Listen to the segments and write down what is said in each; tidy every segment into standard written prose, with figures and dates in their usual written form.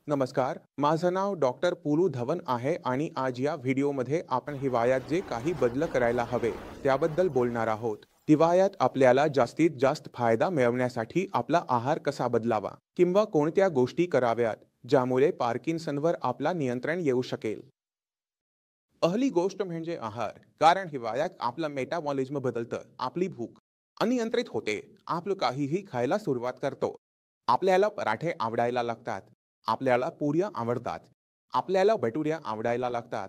नमस्कार, माझं नाव डॉक्टर पुलू धवन आहे आणि आज या व्हिडिओमध्ये आपण हिवाळ्यात जे काही बदल करायला हवे त्याबद्दल बोलणार आहोत. हिवाळ्यात आपल्याला जास्तीत जास्त फायदा मिळवण्यासाठी आपला आहार कसा बदलावा किंवा कोणत्या गोष्टी कराव्यात ज्यामुळे पार्किन्सनवर आपला नियंत्रण येऊ शकेल. पहिली गोष्ट म्हणजे आहार. कारण हिवाळ्यात आपलं मेटाबॉलिझम बदलतं, आपली भूक अनियंत्रित होते, आपलं काहीही खायला सुरुवात करतो. आपल्याला पराठे आवडायला लागतात, आपल्याला पुऱ्या आवडतात, आपल्याला भटुऱ्या आवडायला लागतात.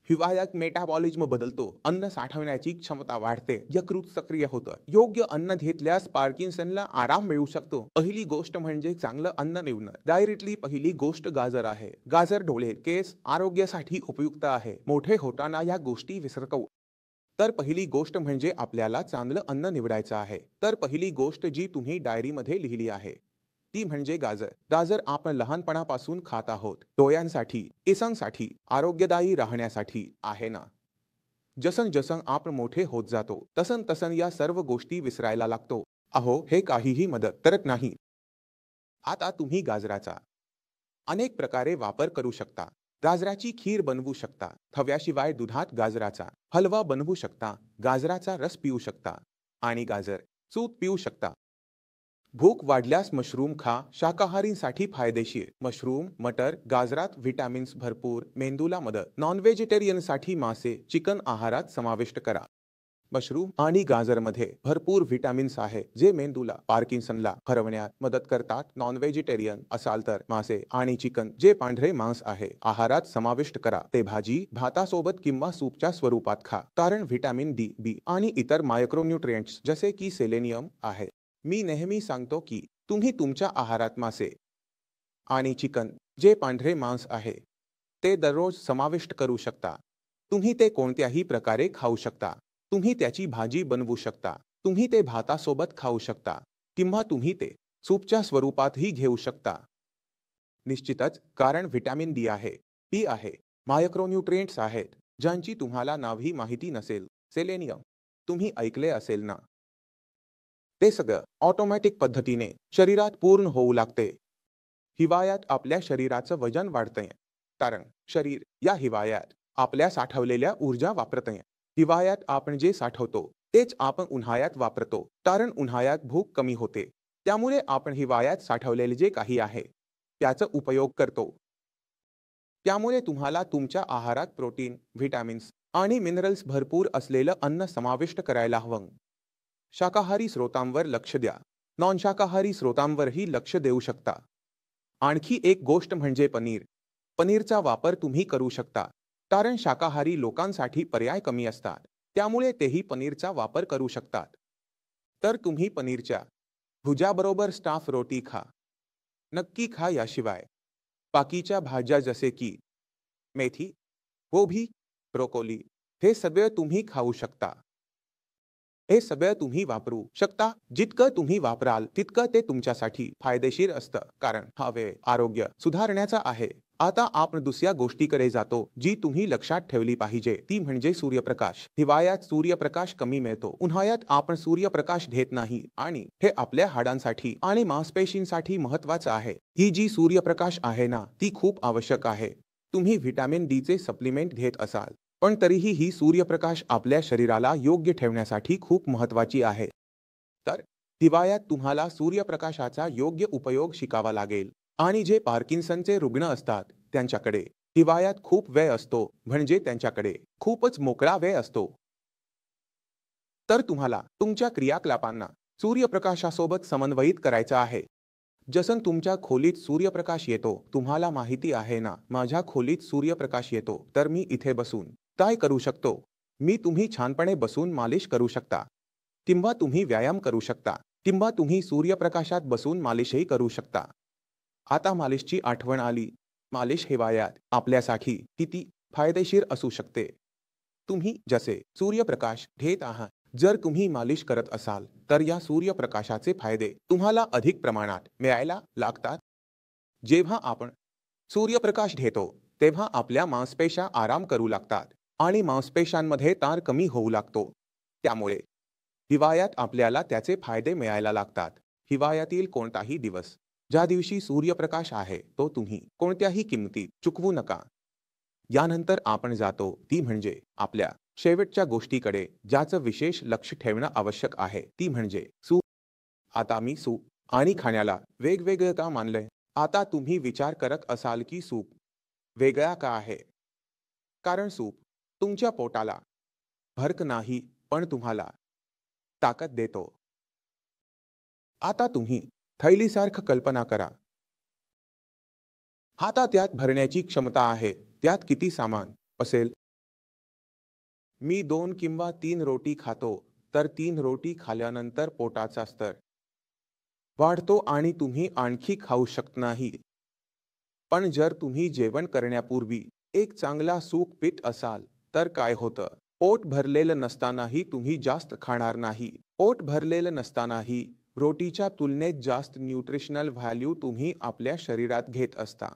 हिवाळ्यात मेटाबॉलिझम बदलतो, अन्न साठवण्याची क्षमता वाढते, यकृत सक्रिय होतं. योग्य अन्न घेतल्यास पार्किन्सनला आराम मिळू शकतो. पहिली गोष्ट म्हणजे चांगलं अन्न निवडणं. डायरेक्टली पहिली गोष्ट गाजर आहे. गाजर डोळे, केस आरोग्यासाठी उपयुक्त आहे. मोठे होताना या गोष्टी विसरतो. तर पहिली गोष्ट म्हणजे आपल्याला चांगलं अन्न निवडायचं आहे. तर पहिली गोष्ट जी तुम्ही डायरीमध्ये लिहिली आहे ती म्हणजे गाजर. गाजर आपण लहानपणापासून खात आहोत. डोळ्यांसाठी, केसांसाठी, आरोग्यदायी राहण्यासाठी आहे ना. जसं जसं आपण मोठे होत जातो तसं तसं या सर्व गोष्टी विसरायला लागतो. अहो, हे काहीही मदत करत नाही. आता तुम्ही गाजराचा अनेक प्रकारे वापर करू शकता. गाजराची खीर बनवू शकता, खव्याशिवाय दुधात गाजराचा हलवा बनवू शकता, गाजराचा रस पिऊ शकता आणि गाजर सूप पिऊ शकता. भूक वाढल्यास मशरूम खा, शाकाहारींसाठी फायदेशीर. मशरूम, मटर, गाजरात व्हिटॅमिन्स भरपूर, मेंदूला मदत. नॉन व्हेजिटेरियनसाठी मासे, चिकन आहारात समाविष्ट करा. मशरूम आणि गाजरमध्ये भरपूर व्हिटॅमिन्स आहे जे मेंदूला पार्किन्सनला हरवण्यात मदत करतात. नॉन व्हेजिटेरियन असाल तर मासे आणि चिकन जे पांढरे मांस आहे आहारात समाविष्ट करा. ते भाजी भातासोबत किंवा सूपच्या स्वरूपात खा, कारण व्हिटॅमिन डी, बी आणि इतर मायक्रोन्यूट्रिएंट्स जसे की सेलेनियम आहे. मी नेहमी सांगतो की तुम्ही तुमच्या आहारात मासे आणि चिकन जे पांढरे मांस आहे ते दररोज समाविष्ट करू शकता. तुम्ही ते कोणत्याही प्रकारे खाऊ शकता. तुम्ही त्याची भाजी बनवू शकता, तुम्ही ते भातासोबत खाऊ शकता किंवा तुम्ही ते सूपच्या स्वरूपातही घेऊ शकता. निश्चितच, कारण व्हिटॅमिन डी आहे, बी आहे, मायक्रोन्यूट्रिएंट्स आहेत ज्यांची तुम्हाला नावही माहिती नसेल. सेलेनियम तुम्ही ऐकले असेल ना. ते सगळं ऑटोमॅटिक पद्धतीने शरीरात पूर्ण होऊ लागते. हिवाळ्यात आपल्या शरीराचं वजन वाढतंय, कारण शरीर या हिवाळ्यात आपल्या साठवलेल्या ऊर्जा वापरतंय. हिवाळ्यात आपण जे साठवतो तेच आपण उन्हाळ्यात वापरतो, कारण उन्हाळ्यात भूक कमी होते. त्यामुळे आपण हिवाळ्यात साठवलेले जे काही आहे त्याचा उपयोग करतो. त्यामुळे तुम्हाला तुमच्या आहारात प्रोटीन, व्हिटॅमिन्स आणि मिनरल्स भरपूर असलेलं अन्न समाविष्ट करायला हवं. शाकाहारी स्रोतांवर लक्ष द्या, नॉन शाकाहारी स्रोतांवरही लक्ष देऊ शकता. आणखी एक गोष्ट म्हणजे पनीर. पनीरचा वापर तुम्ही करू शकता, कारण शाकाहारी लोकांसाठी पर्याय कमी असतात, त्यामुळे तेही पनीरचा वापर करू शकतात. तर तुम्ही पनीरच्या भुजाबरोबर स्टाफ रोटी खा, नक्की खा. याशिवाय बाकीच्या भाज्या जसे की मेथी, गोभी, ब्रोकोली हे सगळे तुम्ही खाऊ शकता. हे सगळं तुम्ही वापरू शकता. जितकं तुम्ही वापराल तितकं ते तुमच्यासाठी फायदेशीर असतं, कारण हा वेळ आरोग्य सुधारण्याचा आहे. आता आपण दुसऱ्या गोष्टीकडे जातो जी तुम्ही लक्षात ठेवली पाहिजे, ती म्हणजे सूर्यप्रकाश. हिवाळ्यात सूर्यप्रकाश कमी मिळतो, उन्हाळ्यात आपण सूर्यप्रकाश घेत नाही आणि हे आपल्या हाडांसाठी आणि मांसपेशींसाठी महत्वाचं आहे. ही जी सूर्यप्रकाश आहे ना ती खूप आवश्यक आहे. तुम्ही व्हिटॅमिन डी चे सप्लिमेंट घेत असाल पण तरीही ही सूर्यप्रकाश आपल्या शरीराला योग्य ठेवण्यासाठी खूप महत्वाची आहे. तर हिवाळ्यात तुम्हाला सूर्यप्रकाशाचा योग्य उपयोग शिकावा लागेल. आणि जे पार्किन्सनचे रुग्ण असतात त्यांच्याकडे हिवाळ्यात खूप वेळ असतो, म्हणजे त्यांच्याकडे खूपच मोकळा वेळ असतो. तर तुम्हाला तुमच्या क्रियाकलापांना सूर्यप्रकाशासोबत समन्वयित करायचं आहे. जसं तुमच्या खोलीत सूर्यप्रकाश येतो, तुम्हाला माहिती आहे ना, माझ्या खोलीत सूर्यप्रकाश येतो तर मी इथे बसून काय करू शकतो? तुम्ही छानपणे बसून मालिश करू शकता, किंवा तुम्ही व्यायाम करू शकता, किंवा तुम्ही सूर्यप्रकाशात बसून मालिशही करू शकता. आता मालिशची आठवण आली. मालिश हिवाळ्यात आपल्यासाठी किती फायदेशीर असू शकते. तुम्ही जसे सूर्यप्रकाश घेत आहात, जर तुम्ही मालिश करत असाल तर या सूर्यप्रकाशाचे फायदे तुम्हाला अधिक प्रमाणात मिळायला लागतात. जेव्हा आपण सूर्यप्रकाश घेतो तेव्हा आपल्या मांसपेशा आराम करू लागतात आणि मांसपेशांमध्ये ताण कमी होऊ लागतो. त्यामुळे हिवाळ्यात आपल्याला त्याचे फायदे मिळायला लागतात. हिवाळ्यातील कोणताही दिवस ज्या दिवशी सूर्यप्रकाश आहे तो तुम्ही कोणत्याही किमतीत चुकवू नका. यानंतर आपण जातो ती म्हणजे आपल्या शेवटच्या गोष्टीकडे, ज्याचं विशेष लक्ष ठेवणं आवश्यक आहे, ती म्हणजे सूप. आता मी सूप आणि खाण्याला वेगवेगळं का मानलंय? आता तुम्ही विचार करत असाल की सूप वेगळा का आहे? कारण सूप तुमच्या पोटाला भरक नाही, पण तुम्हाला ताकद देतो. आता तुम्ही थैलीसारखं कल्पना करा. आता त्यात भरण्याची क्षमता आहे. त्यात किती सामान असेल? मी 2 किंवा 3 रोटी खातो, तर 3 रोटी खाल्ल्यानंतर पोटाचा स्तर वाढतो आणि तुम्ही आणखी खाऊ शकत नाही. पण जर तुम्ही जेवण करण्यापूर्वी एक चांगला सूप पीत असाल, तर काय होतं? पोट भरलेलं नसतानाही तुम्ही जास्त खाणार नाही. पोट भरलेलं नसतानाही रोटीच्या तुलनेत जास्त न्यूट्रिशनल व्हॅल्यू तुम्ही आपल्या शरीरात घेत असता.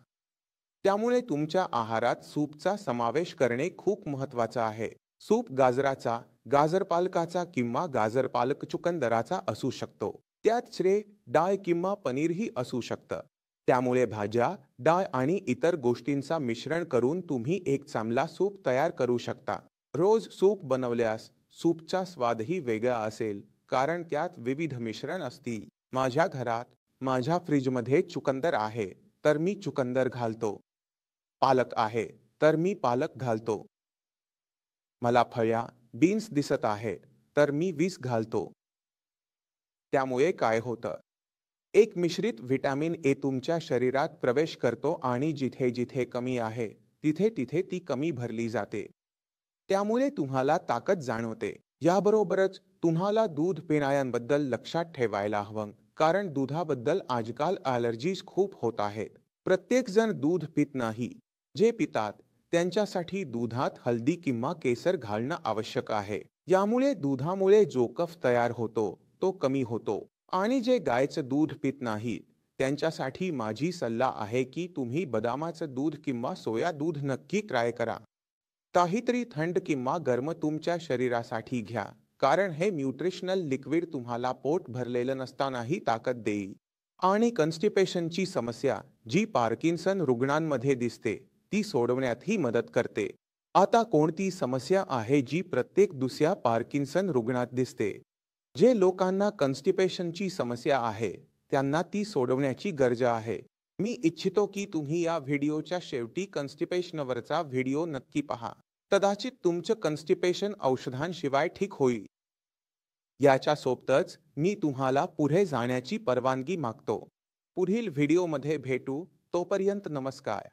त्यामुळे तुमच्या आहारात सूपचा समावेश करणे खूप महत्त्वाचं आहे. सूप गाजराचा, गाजर पालकाचा किंवा गाजर पालक चुकंदराचा असू शकतो. त्यात श्रे, डाळ किंवा पनीरही असू शकतं. त्यामुळे भाज्या, डाळ आणि इतर गोष्टींचा मिश्रण करून तुम्ही एक चांगला सूप तयार करू शकता. रोज सूप बनवल्यास सूपचा स्वादही वेगळा असेल, कारण त्यात विविध मिश्रण असतील. माझ्या घरात माझ्या फ्रीजमध्ये चुकंदर आहे, तर मी चुकंदर घालतो. पालक आहे, तर मी पालक घालतो. मला फळ्या, बीन्स दिसत आहे, तर मी बीन्स घालतो. त्यामुळे काय होतं? एक मिश्रित व्हिटॅमिन ए तुमच्या शरीरात प्रवेश करतो आणि जिथे जिथे कमी आहे, तिथे तिथे ती कमी भरली जाते. त्यामुळे तुम्हाला ताकद जाणवते. याबरोबरच तुम्हाला दूध पिण्याबद्दल लक्षात ठेवायला हवं, कारण दुधाबद्दल आजकाल ॲलर्जीज खूप होत आहेत. प्रत्येकजण दूध पित नाही. जे पितात त्यांच्यासाठी दुधात हळदी किंवा केसर घालणं आवश्यक आहे. यामुळे दुधामुळे जो कफ तयार होतो तो कमी होतो. आणि जे गायचं दूध पित नाही त्यांच्यासाठी माझी सल्ला आहे की तुम्ही बदामाचं दूध किंवा सोया दूध नक्की ट्राय करा. काहीतरी थंड किंवा गरम तुमच्या शरीरासाठी घ्या, कारण हे न्यूट्रिशनल लिक्विड तुम्हाला पोट भरलेलं नसतानाही ताकद देईल. आणि कन्स्टिपेशनची समस्या जी पार्किन्सन रुग्णांमध्ये दिसते, ती सोडवण्यातही मदत करते. आता कोणती समस्या आहे जी प्रत्येक दुसऱ्या पार्किन्सन रुग्णात दिसते? जे लोकांना कन्स्टिपेशनची समस्या आहे, त्यांना ती सोडवण्याची गरज आहे. मी इच्छितो की तुम्ही या व्हिडिओच्या शेवटी कन्स्टिपेशनवरचा व्हिडिओ नक्की पहा. कदाचित तुमचं कन्स्टिपेशन औषधांशिवाय ठीक होईल. याच्या सोबतच मी तुम्हाला पुढे जाण्याची परवानगी मागतो. पुढील व्हिडिओमध्ये भेटू. तोपर्यंत नमस्कार.